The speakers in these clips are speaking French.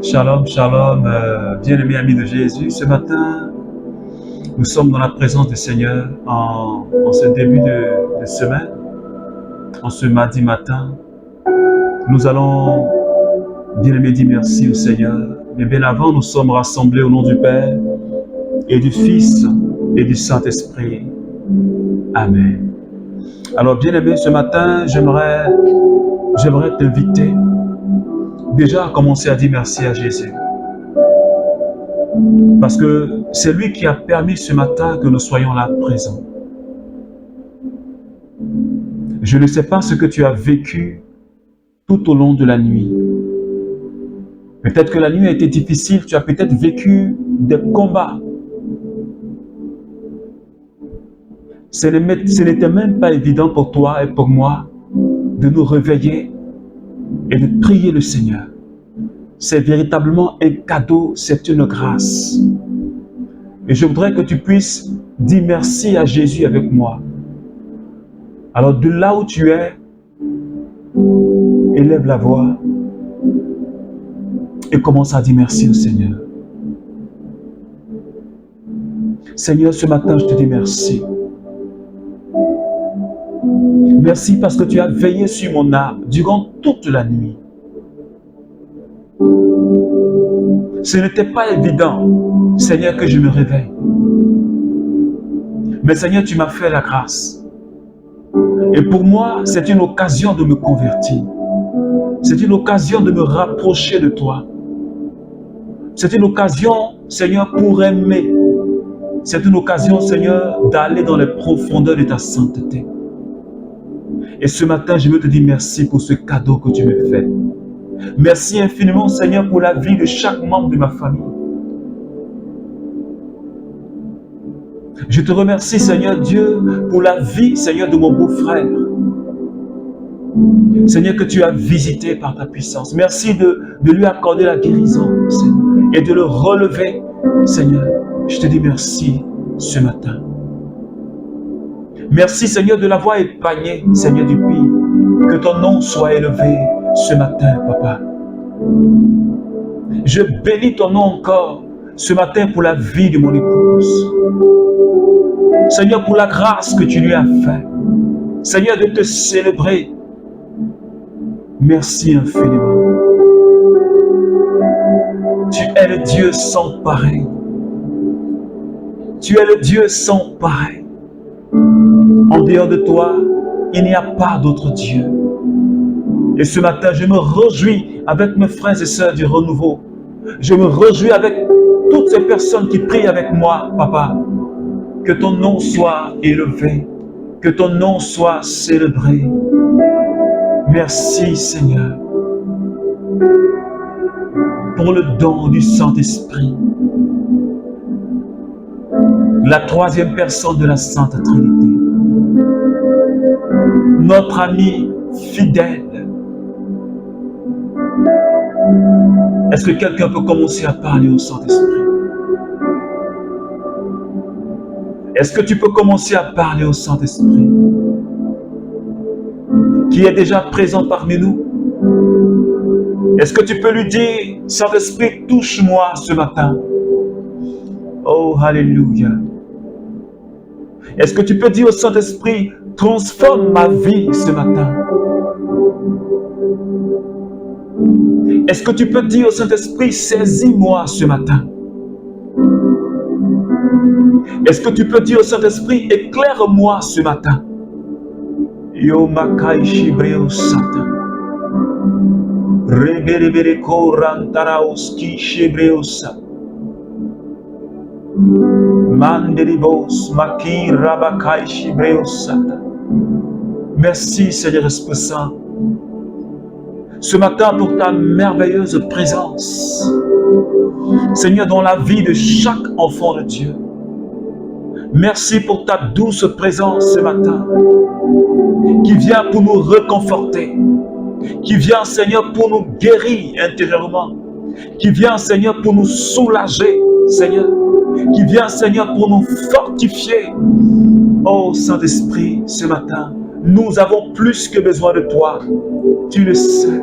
Shalom, shalom, bien-aimés amis de Jésus. Ce matin, nous sommes dans la présence du Seigneur en ce début de semaine, en ce mardi matin. Nous allons, bien-aimés, dire merci au Seigneur. Mais bien avant, nous sommes rassemblés au nom du Père et du Fils et du Saint-Esprit. Amen. Alors, bien-aimés, ce matin, j'aimerais t'inviter déjà à commencer à dire merci à Jésus. Parce que c'est lui qui a permis ce matin que nous soyons là présents. Je ne sais pas ce que tu as vécu tout au long de la nuit. Peut-être que la nuit a été difficile, tu as peut-être vécu des combats. Ce n'était même pas évident pour toi et pour moi de nous réveiller et de prier le Seigneur. C'est véritablement un cadeau, c'est une grâce. Et je voudrais que tu puisses dire merci à Jésus avec moi. Alors de là où tu es, élève la voix et commence à dire merci au Seigneur. Seigneur, ce matin, je te dis merci. Merci parce que tu as veillé sur mon âme durant toute la nuit. Ce n'était pas évident, Seigneur, que je me réveille. Mais Seigneur, tu m'as fait la grâce. Et pour moi, c'est une occasion de me convertir. C'est une occasion de me rapprocher de toi. C'est une occasion, Seigneur, pour aimer. C'est une occasion, Seigneur, d'aller dans les profondeurs de ta sainteté. Et ce matin, je veux te dire merci pour ce cadeau que tu me fais. Merci infiniment, Seigneur, pour la vie de chaque membre de ma famille. Je te remercie, Seigneur Dieu, pour la vie, Seigneur, de mon beau-frère. Seigneur, que tu as visité par ta puissance. Merci de lui accorder la guérison, Seigneur, et de le relever, Seigneur. Je te dis merci ce matin. Merci, Seigneur, de l'avoir épargné, Seigneur du pays. Que ton nom soit élevé ce matin, Papa. Je bénis ton nom encore ce matin pour la vie de mon épouse. Seigneur, pour la grâce que tu lui as faite. Seigneur, de te célébrer. Merci infiniment. Tu es le Dieu sans pareil. Tu es le Dieu sans pareil. En dehors de toi, il n'y a pas d'autre Dieu. Et ce matin, je me réjouis avec mes frères et sœurs du renouveau. Je me réjouis avec toutes ces personnes qui prient avec moi, Papa. Que ton nom soit élevé, que ton nom soit célébré. Merci, Seigneur, pour le don du Saint-Esprit. La troisième personne de la Sainte Trinité. Notre ami fidèle. Est-ce que quelqu'un peut commencer à parler au Saint-Esprit? Est-ce que tu peux commencer à parler au Saint-Esprit qui est déjà présent parmi nous? Est-ce que tu peux lui dire, Saint-Esprit, touche-moi ce matin? Oh, alléluia. Est-ce que tu peux dire au Saint-Esprit, transforme ma vie ce matin? Est-ce que tu peux dire au Saint-Esprit, saisis-moi ce matin? Est-ce que tu peux dire au Saint-Esprit, éclaire-moi ce matin? Yo makai shibreo sata. Rebere korantaraoski shibreo sata. Mandelibos maki rabakai shibreo sata. Merci Seigneur Esprit Saint. Ce matin pour ta merveilleuse présence. Seigneur, dans la vie de chaque enfant de Dieu. Merci pour ta douce présence ce matin, qui vient pour nous réconforter, qui vient, Seigneur, pour nous guérir intérieurement, qui vient, Seigneur, pour nous soulager, Seigneur, qui vient, Seigneur, pour nous fortifier. Oh Saint-Esprit, ce matin, nous avons plus que besoin de toi, tu le sais.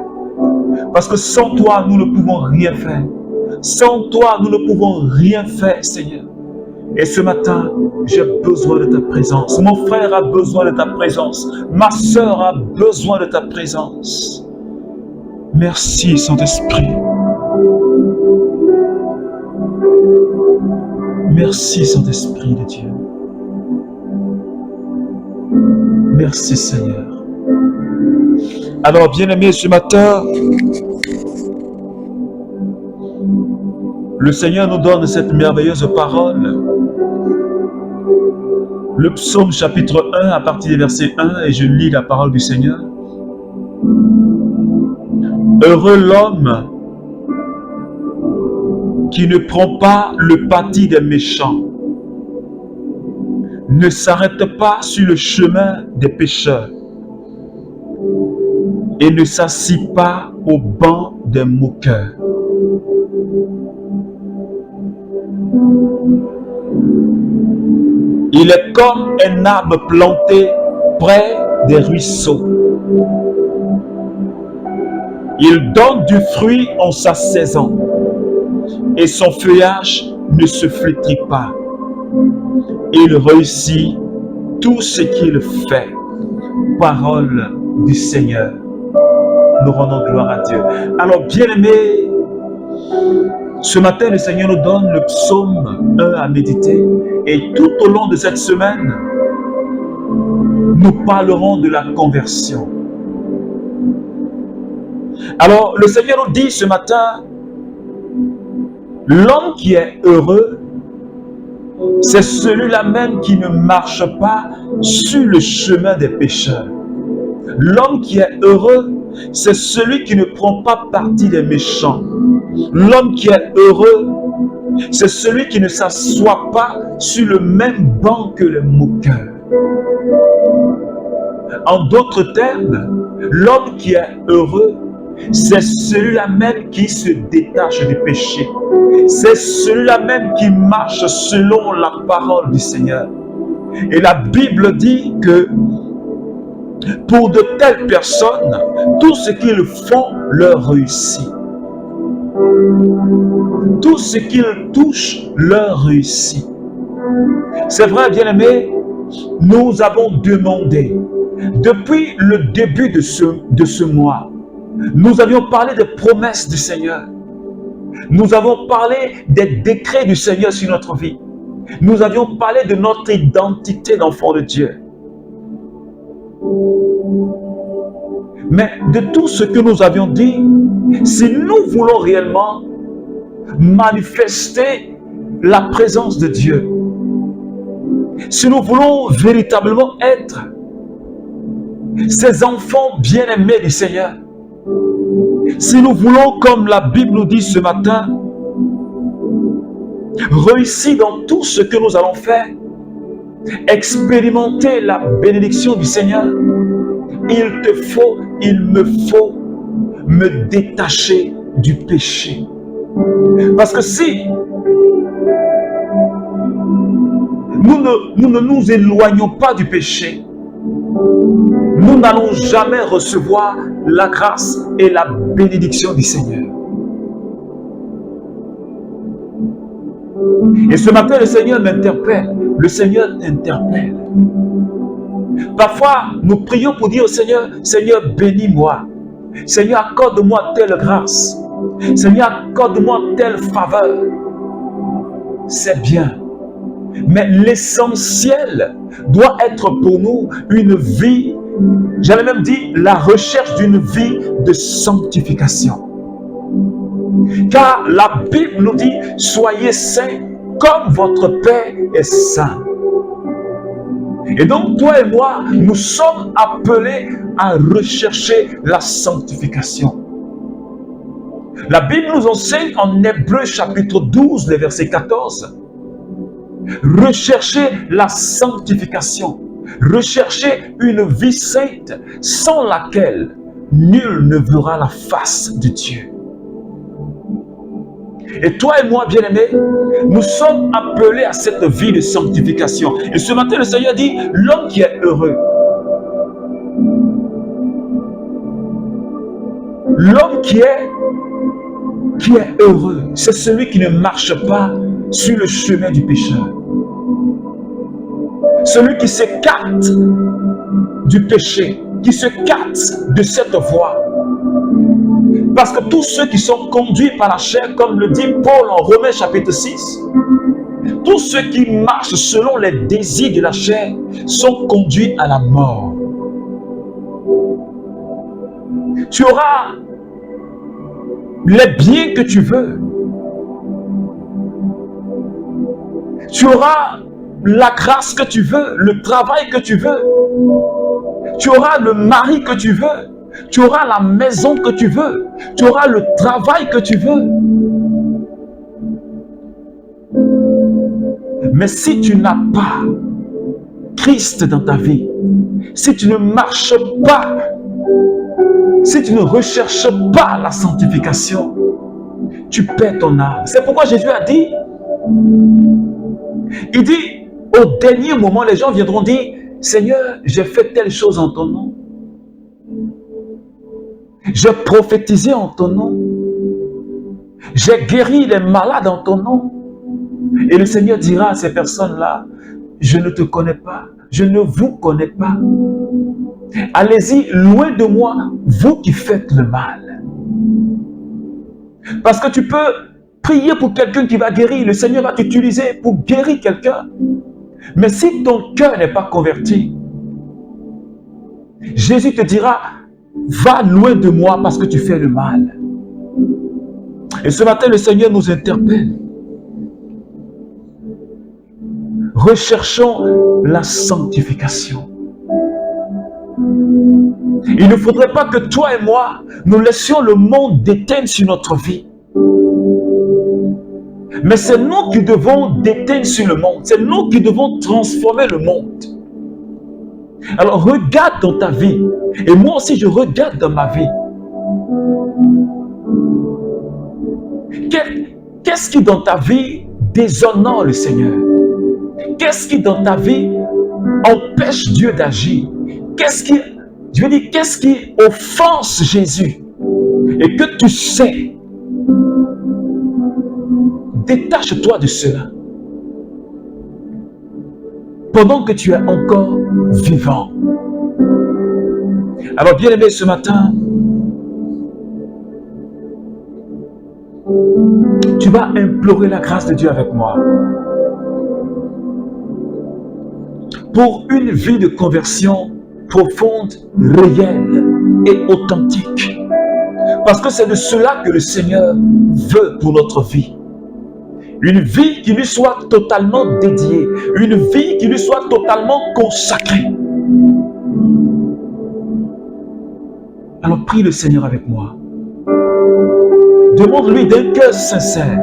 Parce que sans toi, nous ne pouvons rien faire. Sans toi, nous ne pouvons rien faire, Seigneur. Et ce matin, j'ai besoin de ta présence. Mon frère a besoin de ta présence. Ma sœur a besoin de ta présence. Merci, Saint-Esprit. Merci, Saint-Esprit de Dieu. Merci, Seigneur. Alors, bien-aimés, ce matin, le Seigneur nous donne cette merveilleuse parole. Le psaume chapitre 1 à partir du verset 1, et je lis la parole du Seigneur. Heureux l'homme qui ne prend pas le parti des méchants, ne s'arrête pas sur le chemin des pécheurs et ne s'assit pas au banc des moqueurs. Il est comme un arbre planté près des ruisseaux. Il donne du fruit en sa saison et son feuillage ne se flétrit pas. Il réussit tout ce qu'il fait. Parole du Seigneur. Nous rendons gloire à Dieu. Alors, bien-aimés, ce matin, le Seigneur nous donne le psaume 1 à méditer. Et tout au long de cette semaine, nous parlerons de la conversion. Alors, le Seigneur nous dit ce matin, l'homme qui est heureux, c'est celui-là même qui ne marche pas sur le chemin des pécheurs. L'homme qui est heureux, c'est celui qui ne prend pas parti des méchants. L'homme qui est heureux, c'est celui qui ne s'assoit pas sur le même banc que les moqueurs. En d'autres termes, l'homme qui est heureux, c'est celui-là même qui se détache du péché. C'est celui-là même qui marche selon la parole du Seigneur. Et la Bible dit que pour de telles personnes, tout ce qu'ils font leur réussit. Tout ce qu'ils touchent leur réussit. C'est vrai, bien-aimés, nous avons demandé, depuis le début de ce mois, nous avions parlé des promesses du Seigneur. Nous avons parlé des décrets du Seigneur sur notre vie. Nous avions parlé de notre identité d'enfant de Dieu. Mais de tout ce que nous avions dit, si nous voulons réellement manifester la présence de Dieu, si nous voulons véritablement être ces enfants bien-aimés du Seigneur, si nous voulons, comme la Bible nous dit ce matin, réussir dans tout ce que nous allons faire, expérimenter la bénédiction du Seigneur, il me faut me détacher du péché. Parce que si nous ne nous éloignons pas du péché, nous n'allons jamais recevoir la grâce et la bénédiction du Seigneur. Et ce matin, le Seigneur m'interpelle. Le Seigneur interpelle. Parfois, nous prions pour dire au Seigneur, Seigneur, bénis-moi. Seigneur, accorde-moi telle grâce. Seigneur, accorde-moi telle faveur. C'est bien. Mais l'essentiel doit être pour nous une vie, j'allais même dire, la recherche d'une vie de sanctification. Car la Bible nous dit, soyez saints comme votre Père est saint. Et donc, toi et moi, nous sommes appelés à rechercher la sanctification. La Bible nous enseigne en Hébreux chapitre 12, le verset 14. Recherchez la sanctification. Recherchez une vie sainte sans laquelle nul ne verra la face de Dieu. Et toi et moi, bien-aimés, nous sommes appelés à cette vie de sanctification. Et ce matin, le Seigneur dit, l'homme qui est heureux, L'homme qui est heureux, c'est celui qui ne marche pas sur le chemin du pécheur. Celui qui s'écarte du péché, qui s'écarte de cette voie. Parce que tous ceux qui sont conduits par la chair, comme le dit Paul en Romains chapitre 6, tous ceux qui marchent selon les désirs de la chair sont conduits à la mort. Tu auras les biens que tu veux. Tu auras la grâce que tu veux, le travail que tu veux. Tu auras le mari que tu veux. Tu auras la maison que tu veux. Tu auras le travail que tu veux. Mais si tu n'as pas Christ dans ta vie, si tu ne marches pas, si tu ne recherches pas la sanctification, tu perds ton âme. C'est pourquoi Jésus a dit, il dit, au dernier moment, les gens viendront dire, Seigneur, j'ai fait telle chose en ton nom. J'ai prophétisé en ton nom. J'ai guéri les malades en ton nom. Et le Seigneur dira à ces personnes-là, je ne te connais pas, je ne vous connais pas. Allez-y, loin de moi, vous qui faites le mal. Parce que tu peux prier pour quelqu'un qui va guérir, le Seigneur va t'utiliser pour guérir quelqu'un. Mais si ton cœur n'est pas converti, Jésus te dira, va loin de moi parce que tu fais le mal. Et ce matin, le Seigneur nous interpelle. Recherchons la sanctification. Il ne faudrait pas que toi et moi, nous laissions le monde déteindre sur notre vie. Mais c'est nous qui devons déteindre sur le monde. C'est nous qui devons transformer le monde. Alors regarde dans ta vie. Et moi aussi je regarde dans ma vie. Qu'est-ce qui dans ta vie déshonore le Seigneur? Qu'est-ce qui dans ta vie empêche Dieu d'agir? Qu'est-ce qui offense Jésus? Et que tu sais, détache-toi de cela. Pendant que tu es encore vivant. Alors bien aimé, ce matin, tu vas implorer la grâce de Dieu avec moi. Pour une vie de conversion profonde, réelle et authentique. Parce que c'est de cela que le Seigneur veut pour notre vie. Une vie qui lui soit totalement dédiée. Une vie qui lui soit totalement consacrée. Alors prie le Seigneur avec moi. Demande-lui d'un cœur sincère.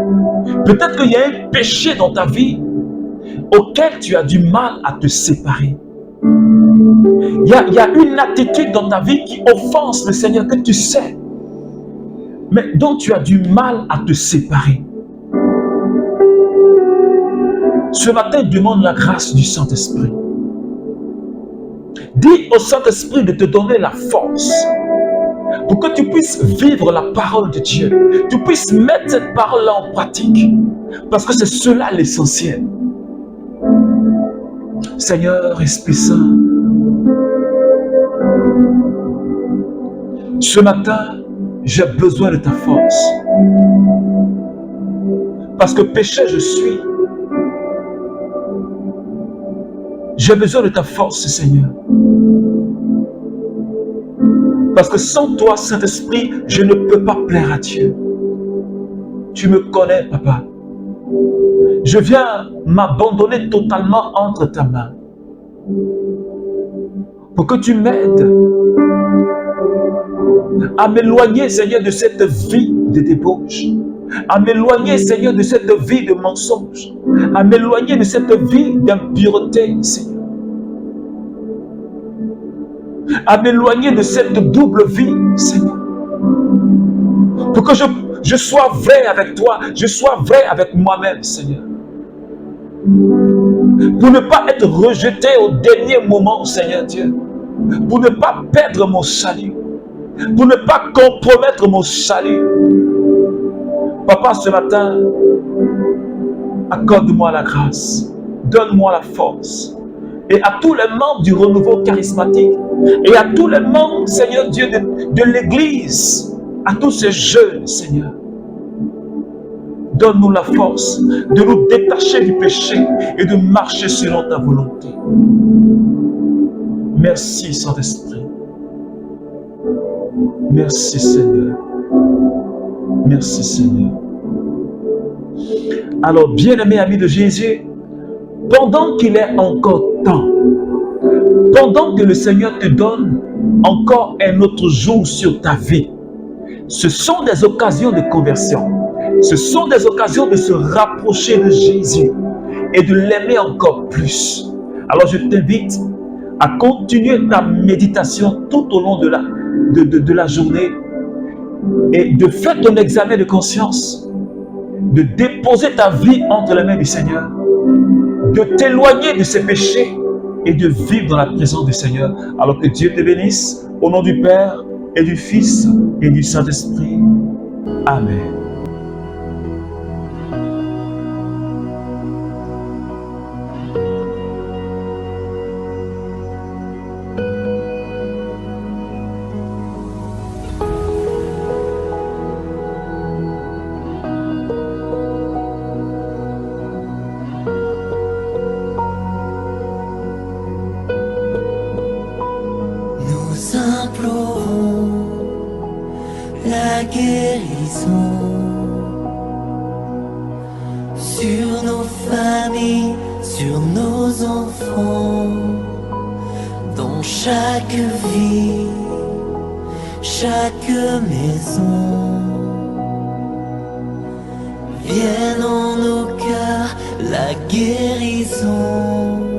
Peut-être qu'il y a un péché dans ta vie auquel tu as du mal à te séparer. Il y a une attitude dans ta vie qui offense le Seigneur, que tu sais, mais dont tu as du mal à te séparer. Ce matin, demande la grâce du Saint-Esprit. Dis au Saint-Esprit de te donner la force pour que tu puisses vivre la parole de Dieu. Tu puisses mettre cette parole-là en pratique. Parce que c'est cela l'essentiel. Seigneur, Esprit Saint, ce matin, j'ai besoin de ta force. Parce que péché je suis. J'ai besoin de ta force, Seigneur. Parce que sans toi, Saint-Esprit, je ne peux pas plaire à Dieu. Tu me connais, Papa. Je viens m'abandonner totalement entre ta main. Pour que tu m'aides à m'éloigner, Seigneur, de cette vie de débauche. À m'éloigner, Seigneur, de cette vie de mensonge. À m'éloigner de cette vie d'impureté, Seigneur. À m'éloigner de cette double vie, Seigneur. Pour que je sois vrai avec toi, je sois vrai avec moi-même, Seigneur. Pour ne pas être rejeté au dernier moment, Seigneur Dieu. Pour ne pas perdre mon salut. pour ne pas compromettre mon salut. Papa, ce matin, accorde-moi la grâce, donne-moi la force. Et à tous les membres du renouveau charismatique, et à tous les membres, Seigneur Dieu, de l'Église, à tous ces jeunes, Seigneur, donne-nous la force de nous détacher du péché et de marcher selon ta volonté. Merci, Saint-Esprit. Merci, Seigneur. Merci, Seigneur. Alors, bien-aimé ami de Jésus, pendant qu'il est encore temps, pendant que le Seigneur te donne encore un autre jour sur ta vie, ce sont des occasions de conversion. Ce sont des occasions de se rapprocher de Jésus et de l'aimer encore plus. Alors, je t'invite à continuer ta méditation tout au long de la journée et de faire ton examen de conscience, de déposer ta vie entre les mains du Seigneur, de t'éloigner de ses péchés et de vivre dans la présence du Seigneur. Alors que Dieu te bénisse au nom du Père et du Fils et du Saint-Esprit. Amen. La guérison sur nos familles, sur nos enfants, dans chaque vie, chaque maison. Vienne en nos cœurs la guérison.